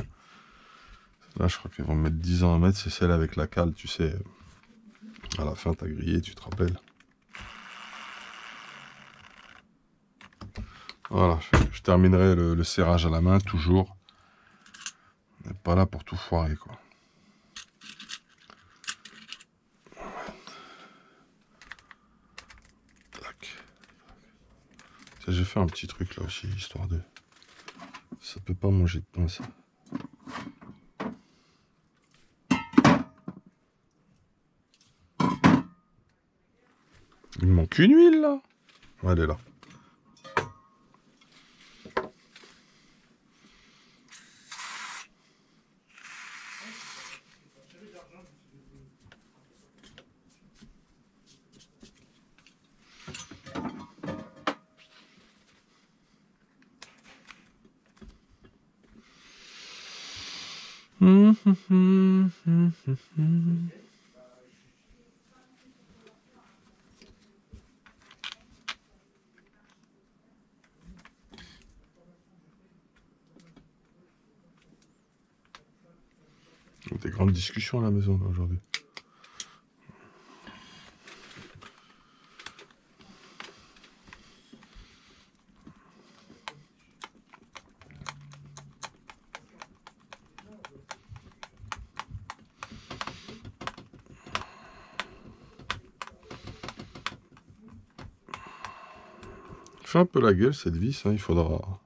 Là, je crois qu'ils vont mettre 10 ans à mettre. C'est celle avec la cale, tu sais. À la fin, t'as grillé, tu te rappelles. Voilà, je terminerai le serrage à la main, toujours. On n'est pas là pour tout foirer, quoi. Tac. J'ai fait un petit truc là aussi, histoire de... Ça peut pas manger de pain, ça. Il me manque une huile là. Elle est là. Des grandes discussions à la maison aujourd'hui. Fait un peu la gueule cette vis, hein, il faudra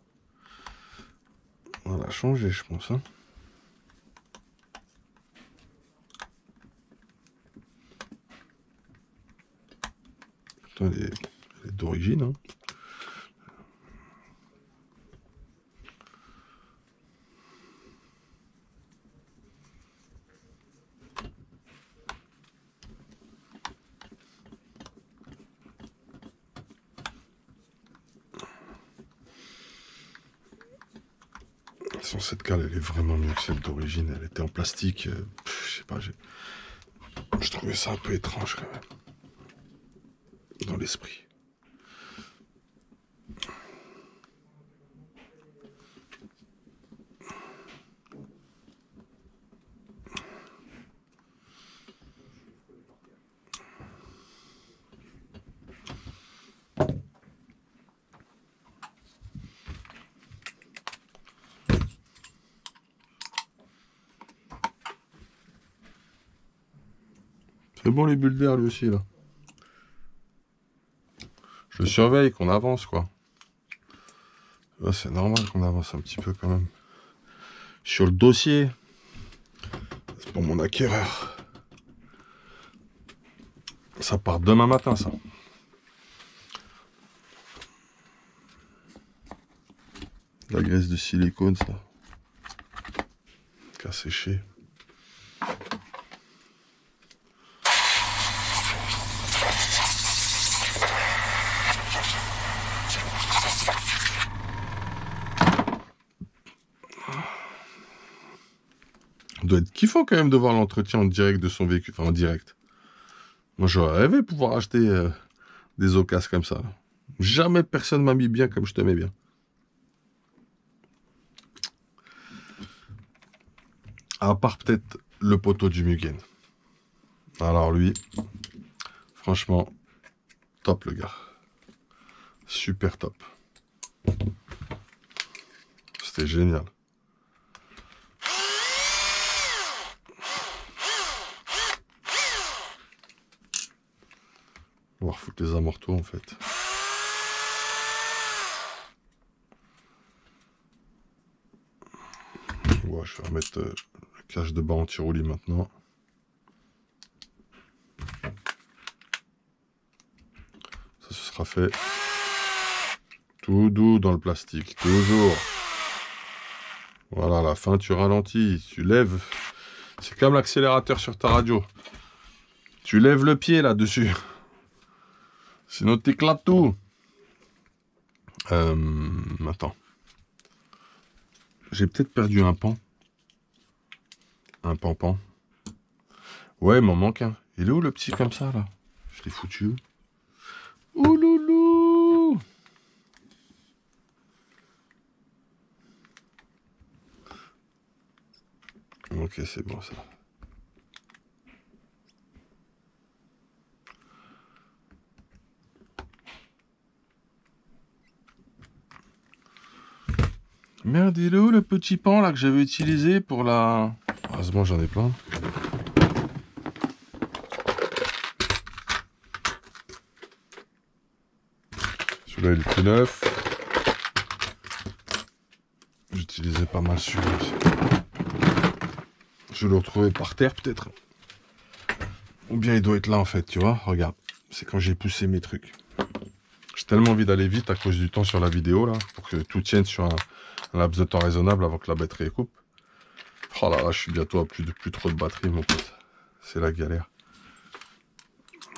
la changer, je pense. Hein. Putain, elle est d'origine. Hein. Cette cale, elle est vraiment mieux que celle d'origine. Elle était en plastique. Je sais pas, je trouvais ça un peu étrange quand même. Dans l'esprit. C'est bon les bulles d'air lui aussi là. Je le surveille, qu'on avance quoi. C'est normal qu'on avance un petit peu quand même. Sur le dossier. C'est pour mon acquéreur. Ça part demain matin ça. La graisse de silicone ça. Qu'à sécher. Doit être kiffant quand même de voir l'entretien en direct de son véhicule, enfin en direct. Moi j'aurais rêvé pouvoir acheter des occasions comme ça. Jamais personne m'a mis bien comme je te mets bien. À part peut-être le poteau du Mugen. Alors lui, franchement, top le gars. Super top. C'était génial. On va refoutre les amortos en fait. Ouais, je vais remettre la cage de bas anti-roulis maintenant. Ça, ce sera fait. Tout doux dans le plastique, toujours. Voilà, à la fin, tu ralentis, tu lèves. C'est comme l'accélérateur sur ta radio. Tu lèves le pied là-dessus. Sinon, t'éclates tout. Attends. J'ai peut-être perdu un pan. Un pan-pan. Ouais, il m'en manque un. Il est où le petit comme ça, là? Je l'ai foutu. Ouh loulou! Ok, c'est bon ça. Merde, il est où le petit pan là que j'avais utilisé pour la... Heureusement, j'en ai plein. Celui-là, il est tout neuf. J'utilisais pas mal celui-là aussi. Je vais le retrouver par terre peut-être. Ou bien il doit être là en fait, tu vois, regarde. c'est quand j'ai poussé mes trucs. J'ai tellement envie d'aller vite à cause du temps sur la vidéo, là, pour que tout tienne sur un laps de temps raisonnable avant que la batterie coupe. Oh là là, je suis bientôt à plus trop de batterie, mon pote. C'est la galère.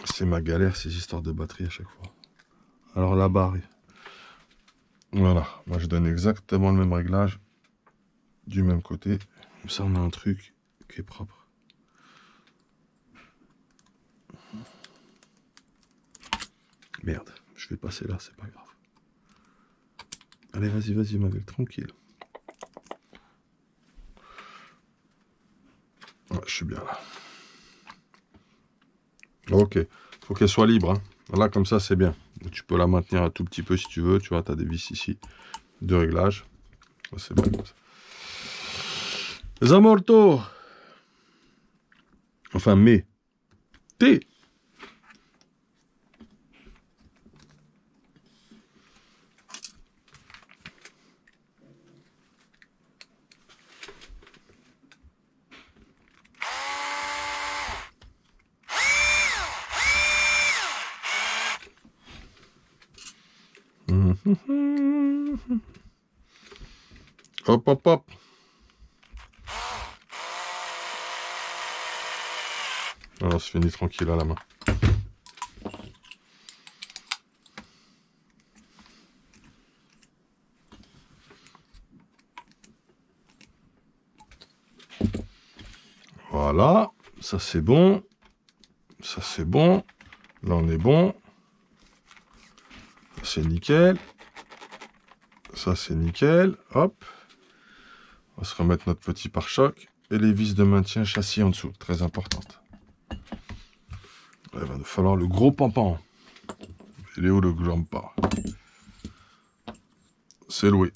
C'est ma galère, ces histoires de batterie à chaque fois. Alors la barre, voilà. Moi, je donne exactement le même réglage du même côté. Comme ça, on a un truc qui est propre. Merde, je vais passer là, c'est pas grave. Allez, vas-y, ma gueule, tranquille. Ouais, je suis bien là. Ok, faut qu'elle soit libre. Hein. Là, comme ça, c'est bien. Tu peux la maintenir un tout petit peu si tu veux. Tu vois, tu as des vis ici de réglage. C'est bon comme ça. Les amortos. Enfin, mais. T. Hop, hop, hop. Alors, on se finit tranquille à la main. Voilà, ça c'est bon. Ça c'est bon. Là, on est bon. C'est nickel. Ça c'est nickel. Hop. On va se remettre notre petit pare-choc. Et les vis de maintien châssis en dessous. Très importante. Il va nous falloir le gros pampan. Il est où le jambes-pas? C'est loué.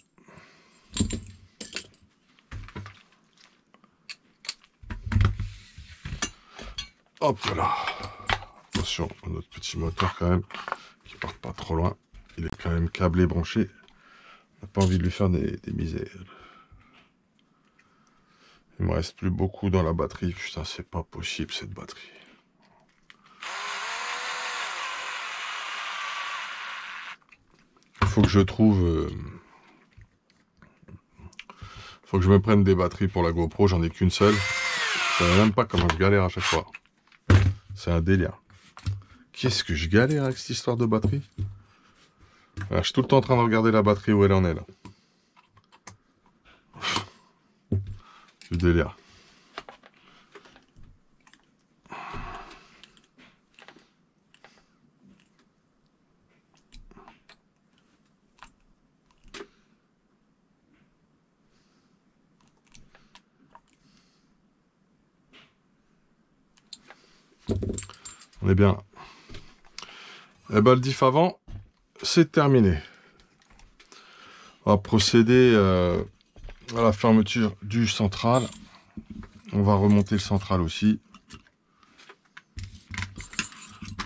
Hop là. Attention à notre petit moteur quand même. Qui part pas trop loin. Il est quand même câblé, branché. On n'a pas envie de lui faire des misères. Il me reste plus beaucoup dans la batterie. Putain, c'est pas possible cette batterie. Il faut que je trouve... faut que je me prenne des batteries pour la GoPro. J'en ai qu'une seule. Je ne sais même pas comment je galère à chaque fois. C'est un délire. Qu'est-ce que je galère avec cette histoire de batterie? Je suis tout le temps en train de regarder la batterie où elle en est là. Du délire. On est bien. Eh ben, le diff avant, c'est terminé. On va procéder à la fermeture du central. On va remonter le central aussi.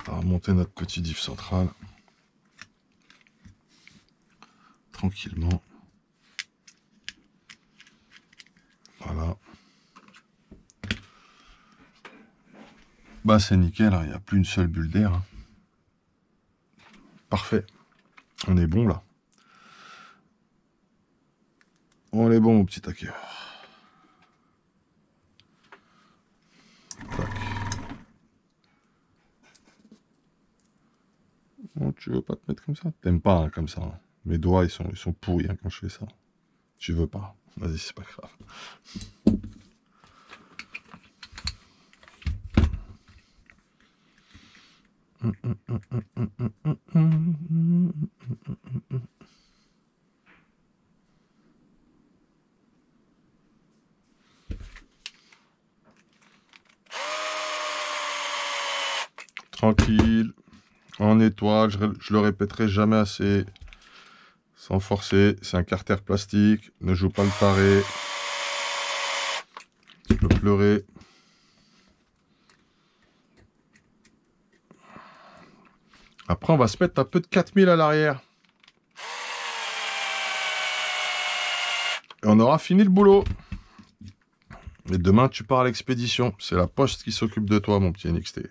On va remonter notre petit diff central. Tranquillement. Voilà. Bah c'est nickel, hein. Il n'y a plus une seule bulle d'air. Hein. Parfait. On est bon là. On est bon mon petit hacker. Non, tu veux pas te mettre comme ça? T'aimes pas hein, comme ça. Hein. Mes doigts ils sont pourris hein, quand je fais ça. Tu veux pas. Vas-y, c'est pas grave. Tranquille, en étoile, je le répéterai jamais assez. Sans forcer, c'est un carter plastique, ne joue pas le taré. Tu peux pleurer. Après, on va se mettre un peu de 4000 à l'arrière. Et on aura fini le boulot. Et demain, tu pars à l'expédition. C'est la poste qui s'occupe de toi, mon petit NXT.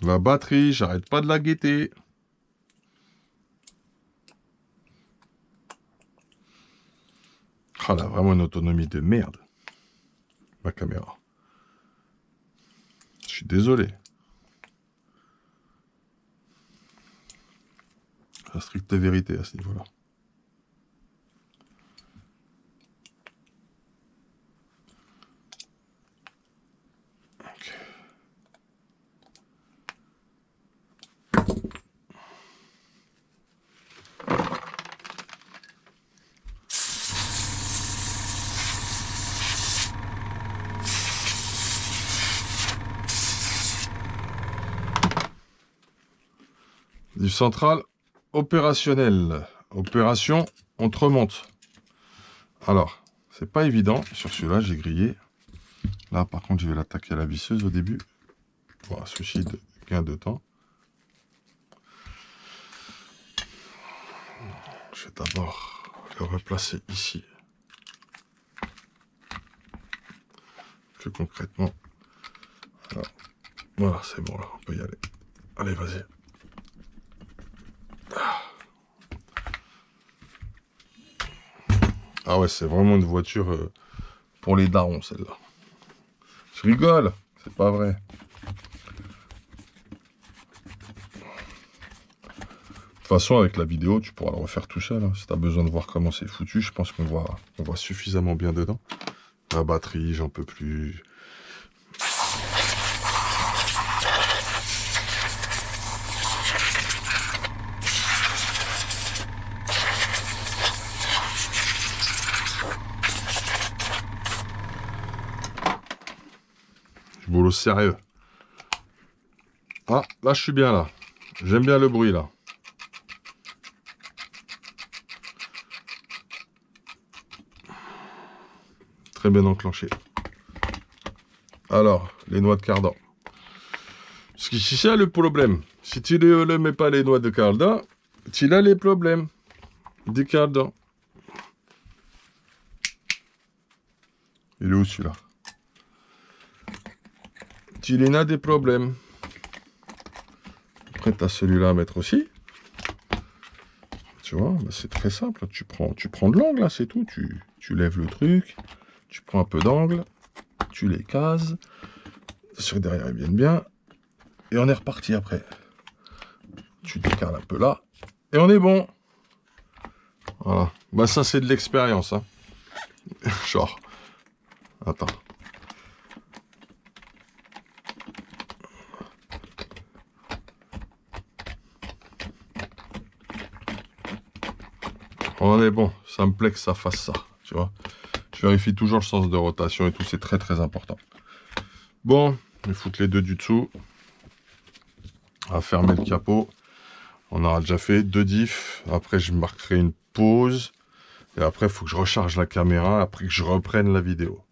La batterie, j'arrête pas de la guetter. Ah, elle a vraiment une autonomie de merde. Ma caméra. Je suis désolé. La stricte vérité à ce niveau-là. Ok. Du central opérationnel. Opération, on te remonte. Alors, c'est pas évident. Sur celui-là, j'ai grillé. Là, par contre, je vais l'attaquer à la visseuse au début. Voilà, souci de gain de temps. Je vais d'abord le replacer ici. Plus concrètement. Alors, voilà, c'est bon là, on peut y aller. Allez, vas-y. Ah ouais, c'est vraiment une voiture pour les darons, celle-là. Je rigole, c'est pas vrai. De toute façon, avec la vidéo, tu pourras le refaire tout seul. Hein. Si tu as besoin de voir comment c'est foutu, je pense qu'on voit suffisamment bien dedans. La batterie, j'en peux plus. Du boulot sérieux. Ah, là, je suis bien là. J'aime bien le bruit là. Très bien enclenché. Alors, les noix de cardan. Parce que c'est ça le problème. Si tu ne mets pas les noix de cardan, tu as les problèmes du cardan. Il est où celui-là? Tu as des problèmes. Après, tu as celui-là à mettre aussi. Tu vois, bah c'est très simple. Tu prends de l'angle, là, c'est tout. Tu lèves le truc, tu prends un peu d'angle, tu les cases. Sur derrière, ils viennent bien. Et on est reparti après. Tu décales un peu là. Et on est bon. Voilà. Bah ça, c'est de l'expérience. Hein. Genre. Attends. On est bon. Ça me plaît que ça fasse ça. Tu vois. Je vérifie toujours le sens de rotation et tout. C'est très très important. Bon. Je vais foutre les deux du dessous. On va fermer le capot. On aura déjà fait 2 diffs. Après, je marquerai une pause. Et après, il faut que je recharge la caméra. Après que je reprenne la vidéo.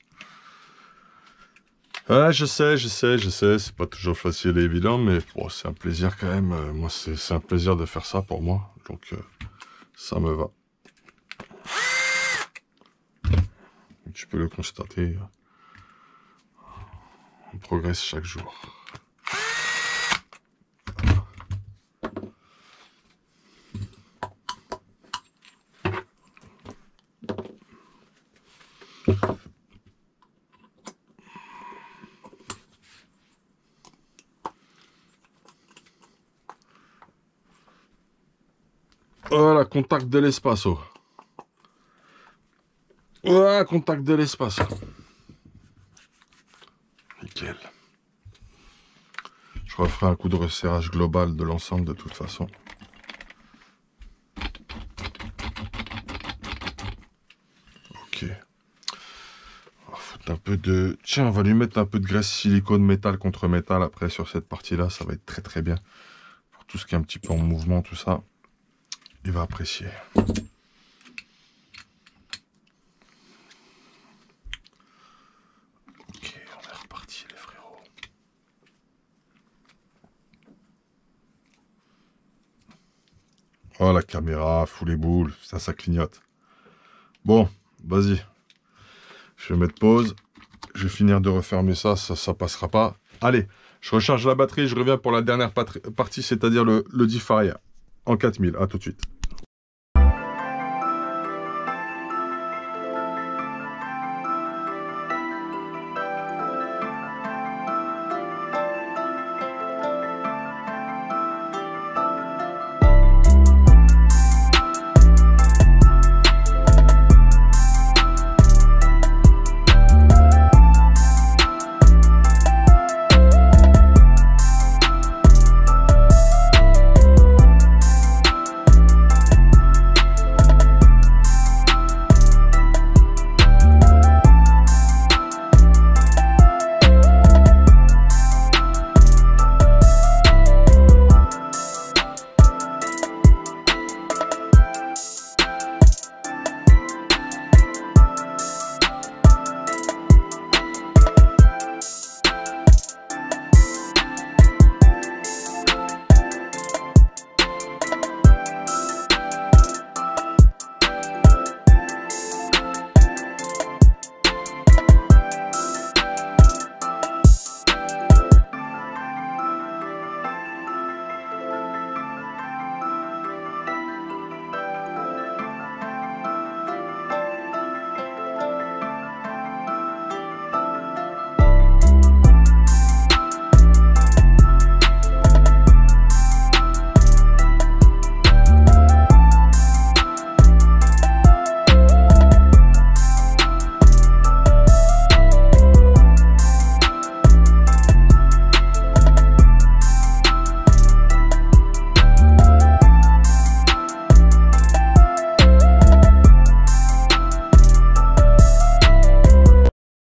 Ah, je sais. C'est pas toujours facile et évident. Mais bon, c'est un plaisir quand même. Moi, c'est un plaisir de faire ça pour moi. Donc, ça me va. Tu peux le constater. On progresse chaque jour. Voilà, contact de l'espace. Voilà, contact de l'espace. Nickel. Je referai un coup de resserrage global de l'ensemble de toute façon. Ok. On va foutre un peu de... Tiens, on va lui mettre un peu de graisse silicone métal contre métal après sur cette partie-là. Ça va être très très bien. Pour tout ce qui est un petit peu en mouvement, tout ça. Il va apprécier. Ok, on est reparti les frérots. Oh la caméra, fout les boules, ça clignote. Bon, vas-y. Je vais mettre pause. Je vais finir de refermer ça, ça passera pas. Allez, Je recharge la batterie, je reviens pour la dernière partie, c'est-à-dire le diff arrière. En 4000, à tout de suite.